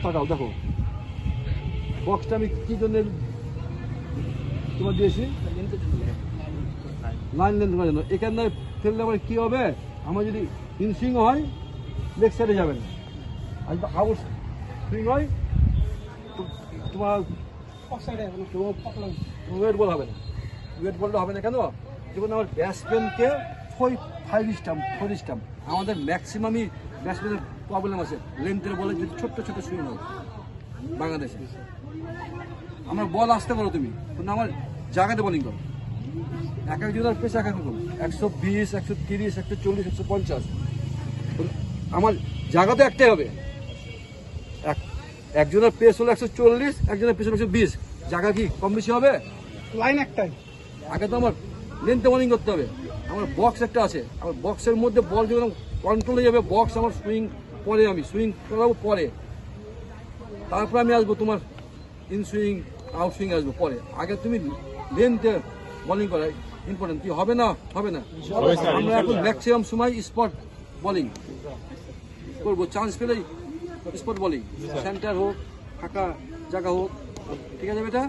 তাকাও দেখো বক্সটা আমি কি জন্য তোমার দিয়েছি লাইন লেন্থ করার জন্য। এখানে ফেললে আমার কি হবে, আমার যদি ইনসুইং হয় লেগ সাইডে যাবে না, আর যদি আউট সুইং হয় তোমার ওয়েট বল হবে না, ওয়েট বলটা হবে না। কেন? যেমন আমার ব্যাটসম্যানকে 5 স্টাম্প আমাদের ম্যাক্সিমামই ব্যাটসম্যানের প্রবলেম আছে লেন্থের বলে, যদি ছোট্ট ছোট সুইং হয় বাংলাদেশে। আমার বল আসতে পারো তুমি, কিন্তু আমার জায়গাতে বোলিং করো। এক একজনের পেস এক এক রকম, 120, 130, 140, 150। আমার জায়গা তো একটাই হবে। একজনের পেস হলো 140, একজনের পেস হলো 120, জায়গা কি কম বেশি হবে? লাইন একটাই। আগে তো আমার লেন্থে বোলিং করতে হবে। আমার বক্স একটা আছে, আমার বক্সের মধ্যে বল যখন কন্ট্রোল হয়ে যাবে, বক্স আমার সুইং পরে, আমি সুইং করাবো পরে, তারপর আমি আসবো তোমার ইন সুইং আউট সুইং আসবো পরে। আগে তুমি লেন্থে বোলিং করা ইম্পর্টেন্ট। কি হবে না? হবে না। আমরা এখন ম্যাক্সিমাম সময় স্পট বোলিং করবো, চান্স পেলেই স্পট বোলিং, সেন্টার হোক ফাঁকা জায়গা হোক। ঠিক আছে বেটা?